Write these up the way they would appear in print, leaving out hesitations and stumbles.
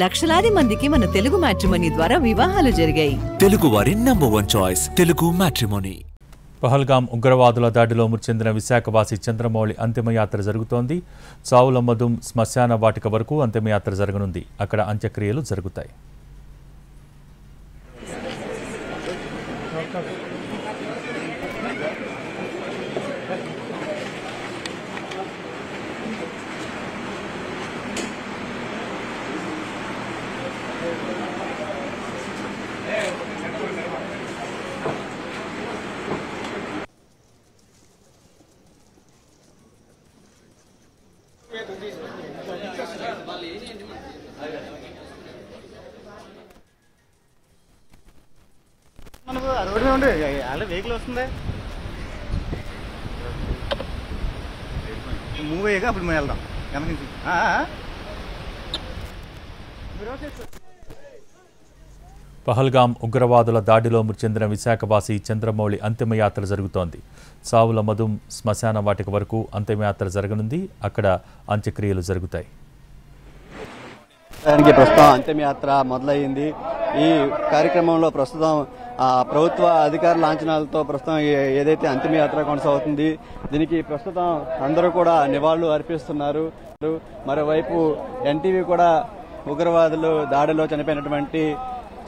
లక్షలాది మందికి మన తెలుగు మ్యాట్రిమోనీ ద్వారా వివాహాలు జరిగాయి. తెలుగు వారి number 1 choice Telugu matrimony. Pahalgam ఉగ్రవాదుల దాడిలో మృతి చెందిన విశాఖవాసి చంద్రమౌళి అంతిమయాత్ర జరుగుతోంది. చావులమ్మదుం శ్మశాన వాటిక వరకు అంతిమయాత్ర జరగనుంది. అక్కడ అంత్యక్రియలు జరుగుతాయి. మనకు రోడ్డు ఉండే అలా వెహికల్ వస్తుంది మూవ్ అయ్యాక అప్పుడు మేము వెళ్దాం వెనక నుంచి. పహల్గాం ఉగ్రవాదుల దాడిలో మృతి చెందిన విశాఖవాసి చంద్రమౌళి అంతిమయాత్ర జరుగుతోంది. చావులమ్మదుం శ్మశాన వాటిక వరకు అంతిమయాత్ర జరగనుంది. అక్కడ అంత్యక్రియలు జరుగుతాయి. ప్రస్తుతం అంతిమయాత్ర మొదలయ్యింది. ఈ కార్యక్రమంలో ప్రస్తుతం ప్రభుత్వ అధికార లాంఛనాలతో ప్రస్తుతం ఏదైతే అంతిమయాత్ర కొనసాగుతుంది, దీనికి ప్రస్తుతం అందరూ కూడా నివాళులు అర్పిస్తున్నారు. మరోవైపు ఎన్టీవీ కూడా ఉగ్రవాదులు దాడిలో చనిపోయినటువంటి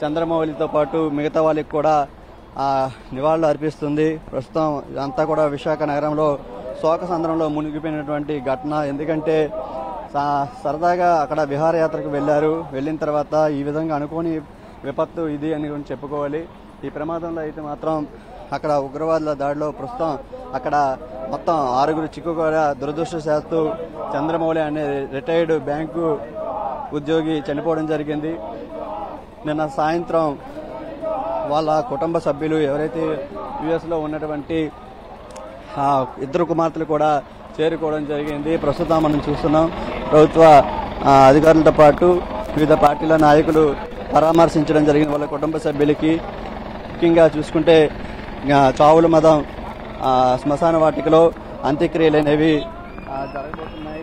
చంద్రమౌళితో పాటు మిగతా వాళ్ళకి కూడా నివాళులు అర్పిస్తుంది. ప్రస్తుతం ఇదంతా కూడా విశాఖ నగరంలో శోక సంద్రంలో మునిగిపోయినటువంటి ఘటన. ఎందుకంటే సరదాగా అక్కడ విహారయాత్రకు వెళ్ళిన తర్వాత ఈ విధంగా అనుకోని విపత్తు ఇది అని చెప్పుకోవాలి. ఈ ప్రమాదంలో అయితే మాత్రం అక్కడ ఉగ్రవాదుల దాడిలో ప్రస్తుతం అక్కడ మొత్తం 6 చిక్కుకోగా దురదృష్టశాత్తు చంద్రమౌళి అనే రిటైర్డ్ బ్యాంకు ఉద్యోగి చనిపోవడం జరిగింది. నిన్న సాయంత్రం వాళ్ళ కుటుంబ సభ్యులు ఎవరైతే యుఎస్లో ఉన్నటువంటి ఇద్దరు కుమార్తెలు కూడా చేరుకోవడం జరిగింది. ప్రస్తుతం మనం చూస్తున్నాం ప్రభుత్వ అధికారులతో పాటు వివిధ పార్టీల నాయకులు పరామర్శించడం జరిగింది వాళ్ళ కుటుంబ సభ్యులకి. ముఖ్యంగా చూసుకుంటే చావుల మదం శ్మశాన వాటికలో అంత్యక్రియలు అనేవి జరగబోతున్నాయి.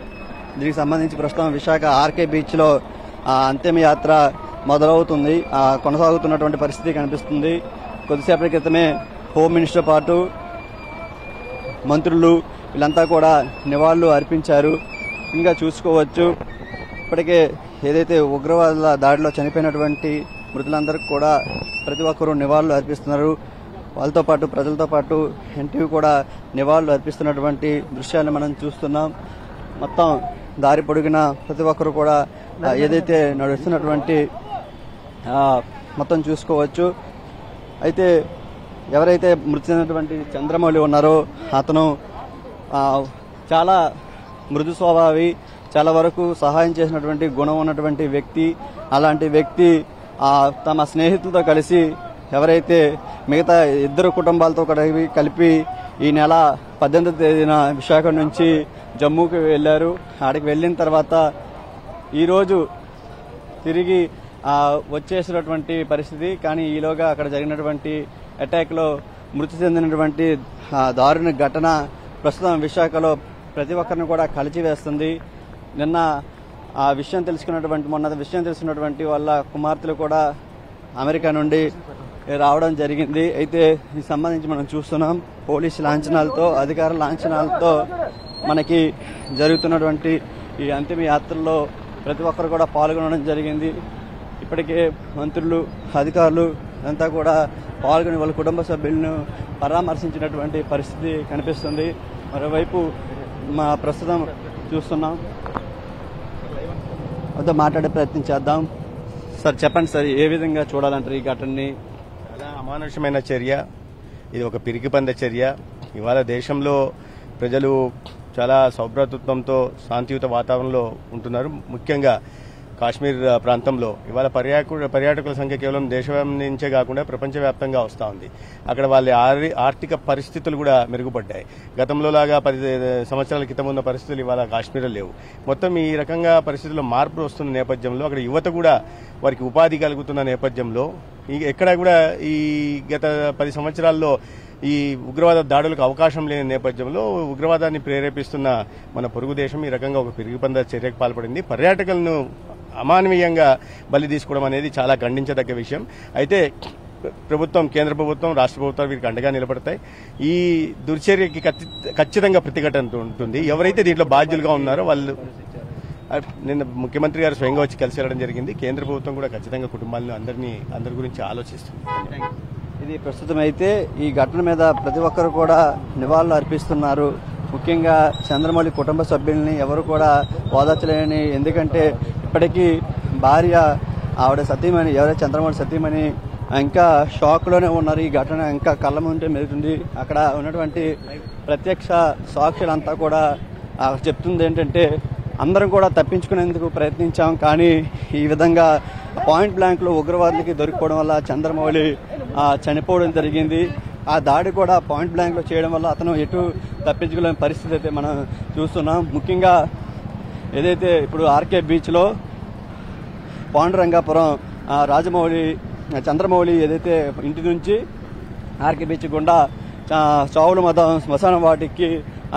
దీనికి సంబంధించి ప్రస్తుతం విశాఖ ఆర్కే బీచ్లో అంతిమయాత్ర మొదలవుతుంది. కొనసాగుతున్నటువంటి పరిస్థితి కనిపిస్తుంది. కొద్దిసేపటి క్రితమే హోమ్ మినిస్టర్ పాటు మంత్రులు వీళ్ళంతా కూడా నివాళులు అర్పించారు. ఇంకా చూసుకోవచ్చు ఇప్పటికే ఏదైతే ఉగ్రవాదుల దాడిలో చనిపోయినటువంటి మృతులందరికీ కూడా ప్రతి ఒక్కరూ నివాళులు అర్పిస్తున్నారు. వాళ్ళతో పాటు ప్రజలతో పాటు ఎన్టీవీ కూడా నివాళులు అర్పిస్తున్నటువంటి దృశ్యాన్ని మనం చూస్తున్నాం. మొత్తం దారి పొడిగిన ప్రతి ఒక్కరు కూడా ఏదైతే నడుస్తున్నటువంటి మొత్తం చూసుకోవచ్చు. అయితే ఎవరైతే మృతి చెందినటువంటి చంద్రమౌళి ఉన్నారో అతను చాలా మృదు స్వభావి, చాలా వరకు సహాయం చేసినటువంటి గుణం ఉన్నటువంటి వ్యక్తి. అలాంటి వ్యక్తి తమ స్నేహితులతో కలిసి ఎవరైతే మిగతా 2 కుటుంబాలతో కలిపి ఈ నెల 18వ తేదీన విశాఖ నుంచి జమ్మూకి వెళ్లారు. ఆడికి వెళ్ళిన తర్వాత ఈరోజు తిరిగి వచ్చేసినటువంటి పరిస్థితి. కానీ ఈలోగా అక్కడ జరిగినటువంటి అటాక్లో మృతి చెందినటువంటి దారుణ ఘటన ప్రస్తుతం విశాఖలో ప్రతి ఒక్కరిని కూడా కలిచివేస్తుంది. నిన్న మొన్న విషయం తెలుసుకున్నటువంటి వాళ్ళ కుమార్తెలు కూడా అమెరికా నుండి రావడం జరిగింది. అయితే ఈ సంబంధించి మనం చూస్తున్నాం పోలీసు లాంఛనాలతో, అధికార లాంఛనాలతో మనకి జరుగుతున్నటువంటి ఈ అంతిమ యాత్రలో ప్రతి ఒక్కరు కూడా పాల్గొనడం జరిగింది. ఇప్పటికే మంత్రులు, అధికారులు అంతా కూడా పాల్గొని వాళ్ళ కుటుంబ సభ్యులను పరామర్శించినటువంటి పరిస్థితి కనిపిస్తుంది. మరోవైపు ప్రస్తుతం చూస్తున్నాం వద్ద మాట్లాడే ప్రయత్నం చేద్దాం. సార్ చెప్పండి సార్, ఏ విధంగా చూడాలంటారు ఈ ఘటనని? చాలా అమానుషమైన చర్య, ఇది ఒక పిరికిపంద చర్య. ఇవాళ దేశంలో ప్రజలు చాలా సౌభ్రాతృత్వంతో శాంతియుత వాతావరణంలో ఉంటున్నారు. ముఖ్యంగా కాశ్మీర్ ప్రాంతంలో ఇవాళ పర్యాటకుల సంఖ్య కేవలం దేశం నుంచే కాకుండా ప్రపంచవ్యాప్తంగా వస్తూ ఉంది. అక్కడ వాళ్ళ ఆర్థిక పరిస్థితులు కూడా మెరుగుపడ్డాయి. గతంలో లాగా 10 సంవత్సరాల క్రితం ఉన్న పరిస్థితులు ఇవాళ కాశ్మీర్లో లేవు. మొత్తం ఈ రకంగా పరిస్థితుల్లో మార్పు వస్తున్న నేపథ్యంలో అక్కడ యువత కూడా వారికి ఉపాధి కలుగుతున్న నేపథ్యంలో ఎక్కడ కూడా ఈ గత 10 సంవత్సరాల్లో ఈ ఉగ్రవాద దాడులకు అవకాశం లేని నేపథ్యంలో ఉగ్రవాదాన్ని ప్రేరేపిస్తున్న మన పొరుగు దేశం ఈ రకంగా ఒక పిరిగిపంద చర్యకు పాల్పడింది. పర్యాటకులను అమానవీయంగా బలి తీసుకోవడం అనేది చాలా ఖండించదగ్గ విషయం. అయితే ప్రభుత్వం, కేంద్ర ప్రభుత్వం, రాష్ట్ర ప్రభుత్వాలు వీరికి అండగా నిలబడతాయి. ఈ దుర్చర్యకి ఖచ్చితంగా ప్రతిఘటన ఉంటుంది. ఎవరైతే దీంట్లో బాధ్యులుగా ఉన్నారో వాళ్ళు నిన్న ముఖ్యమంత్రి గారు స్వయంగా వచ్చి కలిసి వెళ్ళడం జరిగింది. కేంద్ర ప్రభుత్వం కూడా ఖచ్చితంగా కుటుంబాలను అందరి గురించి ఆలోచిస్తుంది. ఇది ప్రస్తుతం అయితే ఈ ఘటన మీద ప్రతి ఒక్కరు కూడా నివాళులు అర్పిస్తున్నారు. ముఖ్యంగా చంద్రమౌళి కుటుంబ సభ్యుల్ని ఎవరు కూడా ఓదార్చలేని, ఎందుకంటే ఇప్పటికీ భార్య, ఆవిడ సతీమణి, ఎవరైతే చంద్రమౌళి సతీమణి ఇంకా షాక్లోనే ఉన్నారు. ఈ ఘటన ఇంకా కళ్ళ ముందే మెరుగుతుంది. అక్కడ ఉన్నటువంటి ప్రత్యక్ష సాక్షులంతా కూడా చెప్తుంది ఏంటంటే, అందరం కూడా తప్పించుకునేందుకు ప్రయత్నించాం, కానీ ఈ విధంగా పాయింట్ బ్లాంక్లో ఉగ్రవాదులకి దొరికిపోవడం వల్ల చంద్రమౌళి చనిపోవడం జరిగింది. ఆ దాడి కూడా పాయింట్ బ్లాంక్లో చేయడం వల్ల అతను ఎటు తప్పించుకోలేని పరిస్థితి అయితే మనం చూస్తున్నాం. ముఖ్యంగా ఏదైతే ఇప్పుడు ఆర్కే బీచ్లో పాండురంగాపురం చంద్రమౌళి ఏదైతే ఇంటి నుంచి ఆర్కే బీచ్ గుండా చావుల మదం శ్మశాన వాటికి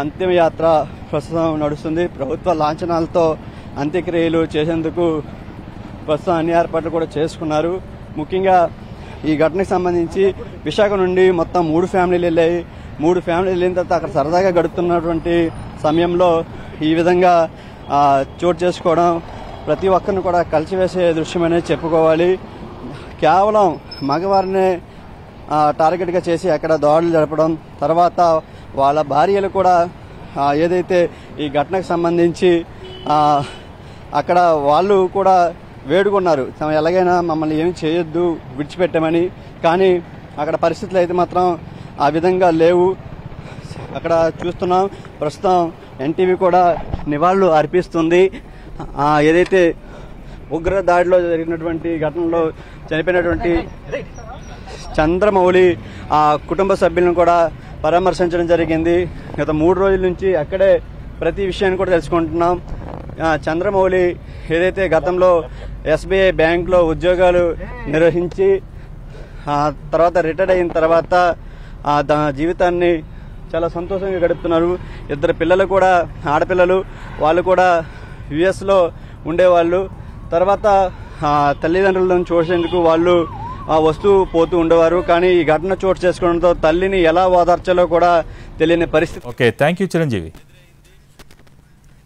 అంతిమయాత్ర ప్రస్తుతం నడుస్తుంది. ప్రభుత్వ లాంఛనాలతో అంత్యక్రియలు చేసేందుకు ప్రస్తుతం అన్ని ఏర్పాట్లు కూడా చేసుకున్నారు. ముఖ్యంగా ఈ ఘటనకు సంబంధించి విశాఖ నుండి మొత్తం 3 ఫ్యామిలీలు వెళ్ళాయి. 3 ఫ్యామిలీలు వెళ్ళిన తర్వాత అక్కడ సరదాగా గడుపుతున్నటువంటి సమయంలో ఈ విధంగా చోటు చేసుకోవడం ప్రతి ఒక్కరిని కూడా కలిసివేసే దృశ్యమనే చెప్పుకోవాలి. కేవలం మగవారినే టార్గెట్గా చేసి అక్కడ దాడులు జరపడం, తర్వాత వాళ్ళ భార్యలు కూడా ఏదైతే ఈ ఘటనకు సంబంధించి అక్కడ వాళ్ళు కూడా వేడుకున్నారు, ఎలాగైనా మమ్మల్ని ఏమి చేయొద్దు, విడిచిపెట్టామని. కానీ అక్కడ పరిస్థితులు అయితే మాత్రం ఆ విధంగా లేవు. అక్కడ చూస్తున్నాం ప్రస్తుతం ఎన్టీవీ కూడా నివాళులు అర్పిస్తుంది. ఏదైతే ఉగ్ర దాడిలో జరిగినటువంటి ఘటనలో చనిపోయినటువంటి చంద్రమౌళి కుటుంబ సభ్యులను కూడా పరామర్శించడం జరిగింది. గత 3 రోజుల నుంచి అక్కడే ప్రతి విషయాన్ని కూడా తెలుసుకుంటున్నాం. చంద్రమౌళి ఏదైతే గతంలో ఎస్బీఐ బ్యాంకులో ఉద్యోగాలు నిర్వహించి తర్వాత రిటైర్ అయిన తర్వాత జీవితాన్ని చాలా సంతోషంగా గడుపుతున్నారు. 2 పిల్లలు కూడా ఆడపిల్లలు, వాళ్ళు కూడా యుఎస్లో ఉండేవాళ్ళు. తర్వాత తల్లిదండ్రులను చూసేందుకు వాళ్ళు వస్తూ పోతూ ఉండేవారు. కానీ ఈ ఘటన చోటు చేసుకోవడంతో తల్లిని ఎలా ఓదార్చాలో కూడా తెలియని పరిస్థితి. Okay, thank you Chiranjeevi.